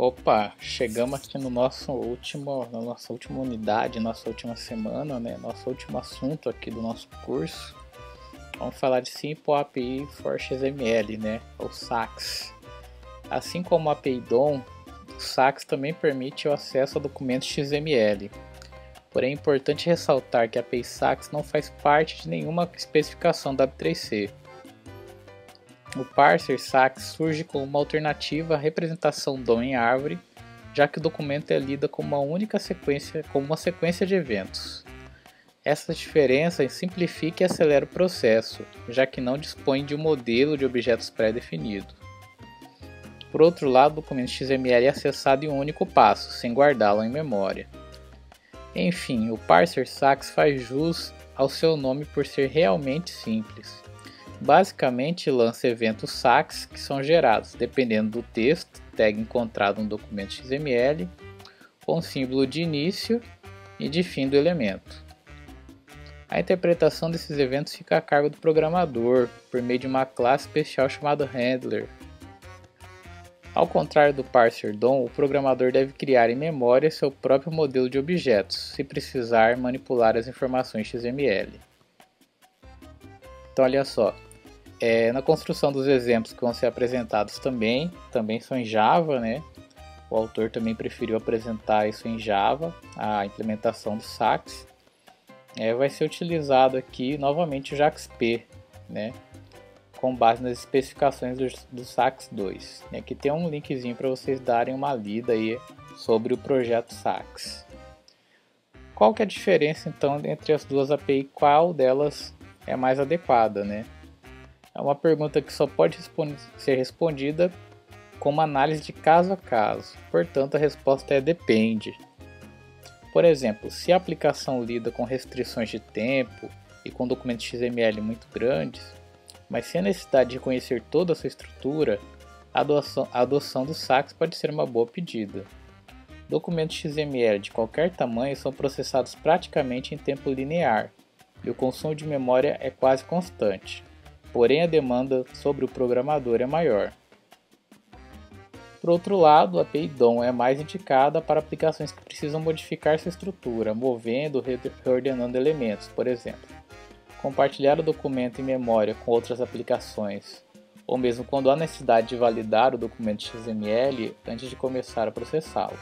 Opa, chegamos aqui no na nossa última unidade, nossa última semana, né? Nosso último assunto aqui do nosso curso. Vamos falar de Simple API for XML, né? Ou SAX. Assim como a API DOM, o SAX também permite o acesso a documentos XML. Porém, é importante ressaltar que a API SAX não faz parte de nenhuma especificação W3C. O parser SAX surge como uma alternativa à representação DOM em árvore, já que o documento é lido como uma sequência de eventos. Essa diferença simplifica e acelera o processo, já que não dispõe de um modelo de objetos pré-definido. Por outro lado, o documento XML é acessado em um único passo, sem guardá-lo em memória. Enfim, o parser SAX faz jus ao seu nome por ser realmente simples. Basicamente, lança eventos SAX que são gerados dependendo do texto, tag encontrado no documento XML, com símbolo de início e de fim do elemento. A interpretação desses eventos fica a cargo do programador, por meio de uma classe especial chamada Handler. Ao contrário do parser DOM, o programador deve criar em memória seu próprio modelo de objetos, se precisar manipular as informações XML. Então olha só. Na construção dos exemplos que vão ser apresentados também são em Java, né? O autor também preferiu apresentar isso em Java, a implementação do SAX. Vai ser utilizado aqui novamente o JAX-P, né? Com base nas especificações do SAX 2. Aqui tem um linkzinho para vocês darem uma lida aí sobre o projeto SAX. Qual que é a diferença então entre as duas API? Qual delas é mais adequada, né? É uma pergunta que só pode ser respondida com uma análise de caso a caso, portanto a resposta é depende. Por exemplo, se a aplicação lida com restrições de tempo e com documentos XML muito grandes, mas sem a necessidade de conhecer toda a sua estrutura, a adoção do SAX pode ser uma boa pedida. Documentos XML de qualquer tamanho são processados praticamente em tempo linear, e o consumo de memória é quase constante. Porém, a demanda sobre o programador é maior. Por outro lado, a API DOM é mais indicada para aplicações que precisam modificar sua estrutura, movendo ou reordenando elementos, por exemplo. Compartilhar o documento em memória com outras aplicações, ou mesmo quando há necessidade de validar o documento XML antes de começar a processá-lo.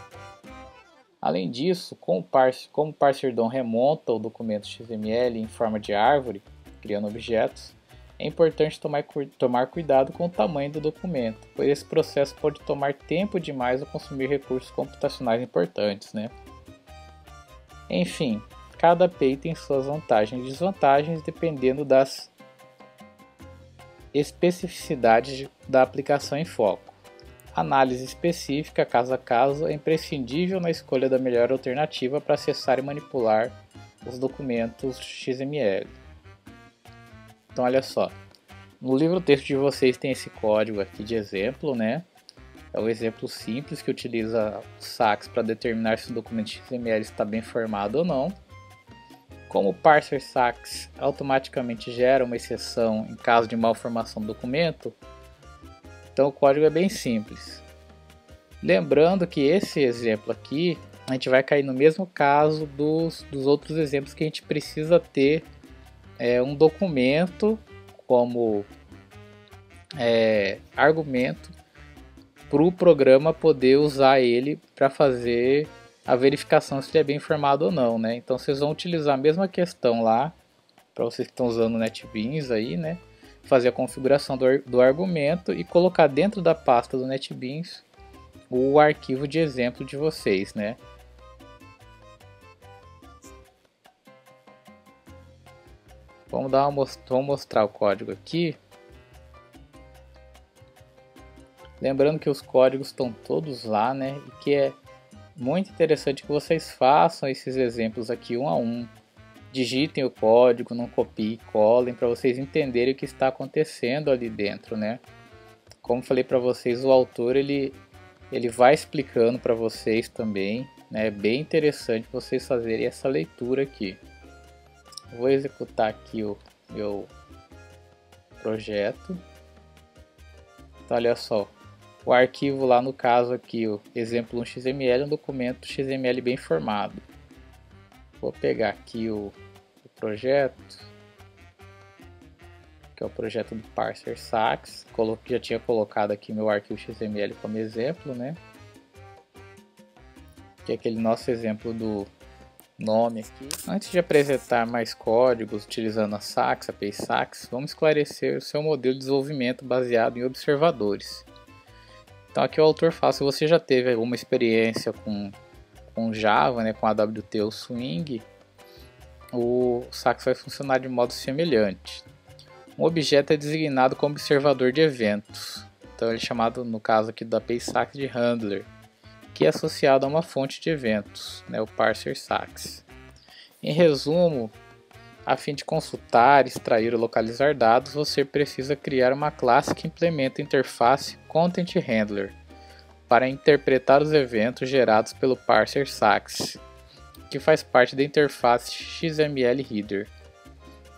Além disso, como o parser DOM remonta o documento XML em forma de árvore, criando objetos, é importante tomar cuidado com o tamanho do documento, pois esse processo pode tomar tempo demais ou consumir recursos computacionais importantes, né? Enfim, cada API tem suas vantagens e desvantagens dependendo das especificidades da aplicação em foco. Análise específica, caso a caso, é imprescindível na escolha da melhor alternativa para acessar e manipular os documentos XML. Então olha só, no livro texto de vocês tem esse código aqui de exemplo, né? É um exemplo simples que utiliza o SAX para determinar se o documento XML está bem formado ou não. Como o parser SAX automaticamente gera uma exceção em caso de malformação do documento, então o código é bem simples. Lembrando que esse exemplo aqui, a gente vai cair no mesmo caso dos outros exemplos que a gente precisa ter um documento como argumento para o programa poder usar ele para fazer a verificação se ele é bem informado ou não, né? Então vocês vão utilizar a mesma questão lá, para vocês que estão usando o NetBeans aí, né? Fazer a configuração do argumento e colocar dentro da pasta do NetBeans o arquivo de exemplo de vocês, né? Vamos mostrar o código aqui. Lembrando que os códigos estão todos lá, né? E que é muito interessante que vocês façam esses exemplos aqui um a um. Digitem o código, não copiem e colem para vocês entenderem o que está acontecendo ali dentro, né? Como falei para vocês, o autor ele vai explicando para vocês também, né? É bem interessante vocês fazerem essa leitura aqui. Vou executar aqui o meu projeto. Então olha só, O arquivo lá no caso aqui, o exemplo 1xml, é um documento XML bem formado. Vou pegar aqui o projeto, que é o projeto do Parser Sax. Já tinha colocado aqui meu arquivo XML como exemplo, né? Que é aquele nosso exemplo do nome aqui. Antes de apresentar mais códigos utilizando a Sax, a API Sax, vamos esclarecer o seu modelo de desenvolvimento baseado em observadores. Então aqui o autor fala, se você já teve alguma experiência com Java, né, com AWT ou Swing, o Sax vai funcionar de modo semelhante. Um objeto é designado como observador de eventos, então ele é chamado, no caso aqui da API Sax, de handler, que é associado a uma fonte de eventos, né, o parser Sax. Em resumo, a fim de consultar, extrair ou localizar dados, você precisa criar uma classe que implementa a interface Content Handler para interpretar os eventos gerados pelo parser Sax, que faz parte da interface XML Header.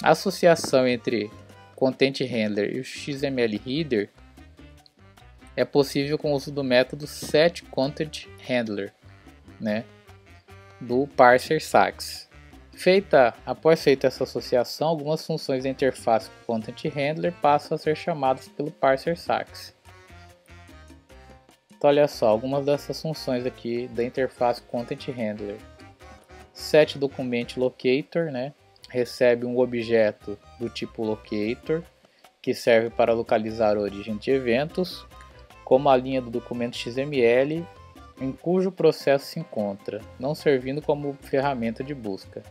A associação entre Content Handler e o XML Header é possível com o uso do método setContentHandler, né, do parser Sax. Após feita essa associação, algumas funções da interface Content Handler passam a ser chamadas pelo parser Sax. Então olha só, algumas dessas funções aqui da interface Content Handler. setDocumentLocator, né, recebe um objeto do tipo locator, que serve para localizar a origem de eventos, como a linha do documento XML em cujo processo se encontra, não servindo como ferramenta de busca.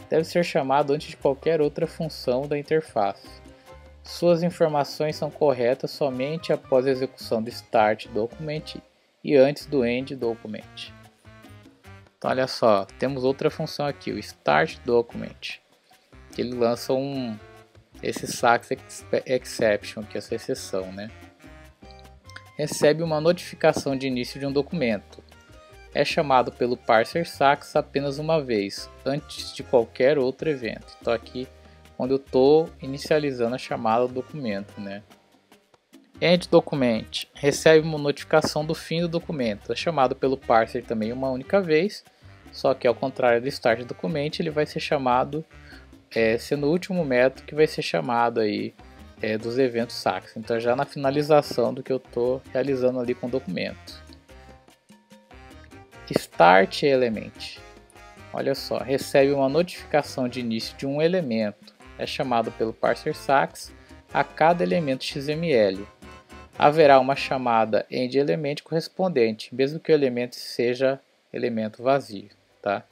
Deve ser chamado antes de qualquer outra função da interface. Suas informações são corretas somente após a execução do start document e antes do end document. Então olha só, temos outra função aqui, o start document, que ele lança esse Sax exception, que é essa exceção, né? Recebe uma notificação de início de um documento. É chamado pelo parser Sax apenas uma vez, antes de qualquer outro evento. Então aqui, quando eu estou inicializando a chamada do documento, né? End document recebe uma notificação do fim do documento. É chamado pelo parser também uma única vez, só que ao contrário do start document, ele vai ser chamado sendo o último método que vai ser chamado aí dos eventos Sax. Então já na finalização do que eu estou realizando ali com o documento. Start element, olha só, recebe uma notificação de início de um elemento, é chamado pelo parser Sax a cada elemento XML. Haverá uma chamada endElement correspondente, mesmo que o elemento seja elemento vazio, tá?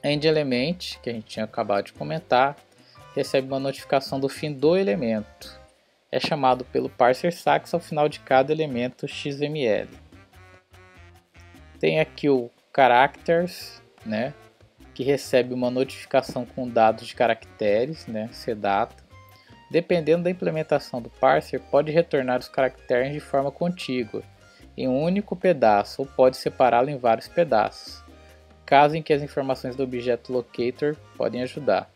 endElement, que a gente tinha acabado de comentar, recebe uma notificação do fim do elemento, é chamado pelo parser Sax ao final de cada elemento XML. Tem aqui o characters, né, que recebe uma notificação com dados de caracteres, né, cdata. Dependendo da implementação do parser, pode retornar os caracteres de forma contígua, em um único pedaço, ou pode separá-lo em vários pedaços, caso em que as informações do objeto locator podem ajudar.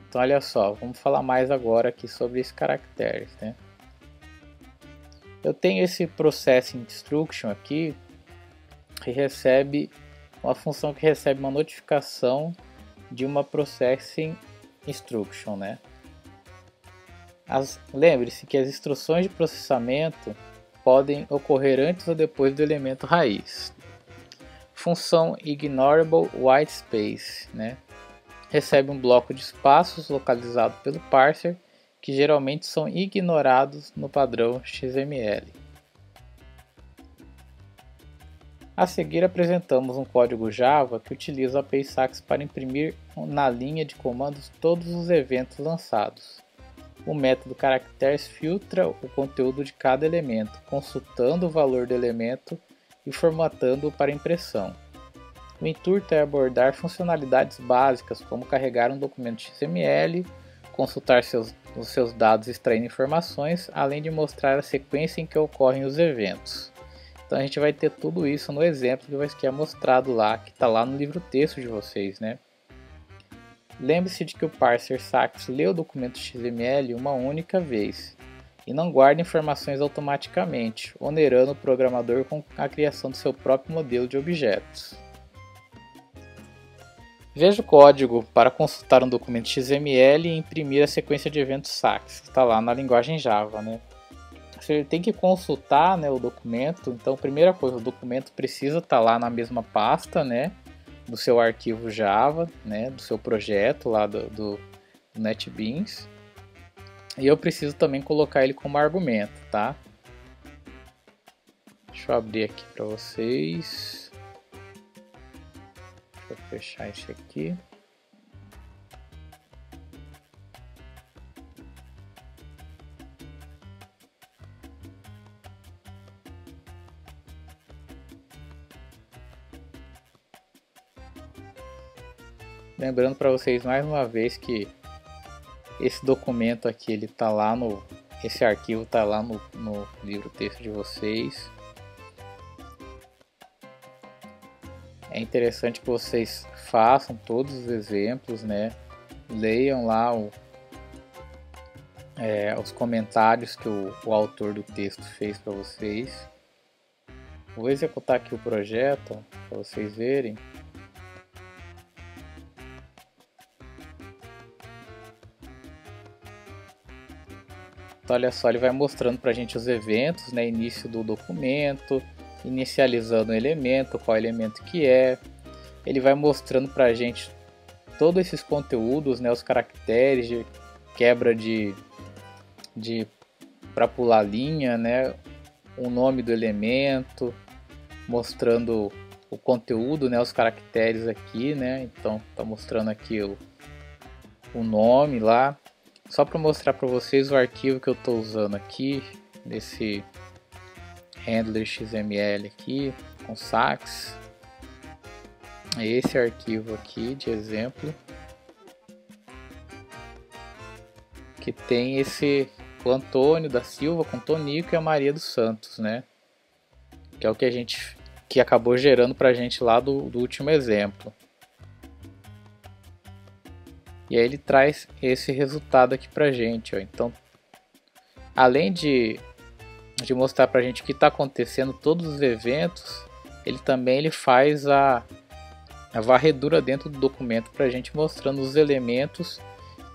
Então olha só, vamos falar mais agora aqui sobre esses caracteres, né. Eu tenho esse processing instruction aqui, que recebe uma função que recebe uma notificação de uma processing instruction, né? Lembre-se que as instruções de processamento podem ocorrer antes ou depois do elemento raiz. Função ignorable whitespace, né? Recebe um bloco de espaços localizado pelo parser que geralmente são ignorados no padrão XML. A seguir apresentamos um código Java que utiliza a API Sax para imprimir na linha de comandos todos os eventos lançados. O método characters filtra o conteúdo de cada elemento, consultando o valor do elemento e formatando-o para impressão. O intuito é abordar funcionalidades básicas como carregar um documento XML, consultar os seus dados extraindo informações, além de mostrar a sequência em que ocorrem os eventos. Então a gente vai ter tudo isso no exemplo que é mostrado lá, que está lá no livro texto de vocês, né? Lembre-se de que o parser Sax lê o documento XML uma única vez. e não guarda informações automaticamente, onerando o programador com a criação do seu próprio modelo de objetos. Veja o código para consultar um documento XML e imprimir a sequência de eventos SACS, que está lá na linguagem Java, né? Você tem que consultar, né, o documento. Então, primeira coisa, o documento precisa estar lá na mesma pasta, né, do seu arquivo Java, né, do seu projeto lá do NetBeans. E eu preciso também colocar ele como argumento, tá? Deixa eu abrir aqui para vocês. Deixa eu fechar esse aqui. Lembrando para vocês mais uma vez que esse documento aqui, ele tá lá esse arquivo tá lá no livro texto de vocês. É interessante que vocês façam todos os exemplos, né? Leiam lá os comentários que o autor do texto fez para vocês. Vou executar aqui o projeto para vocês verem. Então, olha só, ele vai mostrando para a gente os eventos, né? Início do documento, inicializando o elemento, qual elemento que é. Ele vai mostrando para a gente todos esses conteúdos, né? Os caracteres de quebra para pular linha, né? O nome do elemento, mostrando o conteúdo, né? Os caracteres aqui, né? Então, tá mostrando aqui o nome lá. Só para mostrar para vocês o arquivo que eu estou usando aqui, nesse handler XML aqui, com sax. É esse arquivo aqui de exemplo, que tem o Antônio da Silva com Tonico e a Maria dos Santos, né? Que é o que acabou gerando para a gente lá do último exemplo. E aí ele traz esse resultado aqui pra gente, ó. Então, além de mostrar pra gente o que está acontecendo, todos os eventos, ele faz a varredura dentro do documento pra gente, mostrando os elementos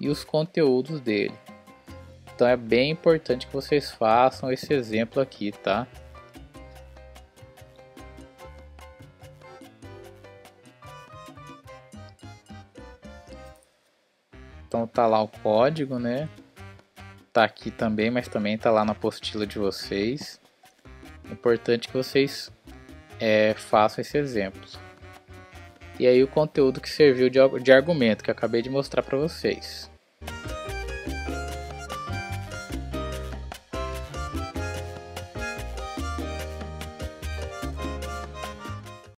e os conteúdos dele. Então é bem importante que vocês façam esse exemplo aqui, tá? Então tá lá o código, né? Tá aqui também, mas também tá lá na apostila de vocês. É importante que vocês façam esse exemplo. E aí o conteúdo que serviu de argumento, que eu acabei de mostrar para vocês.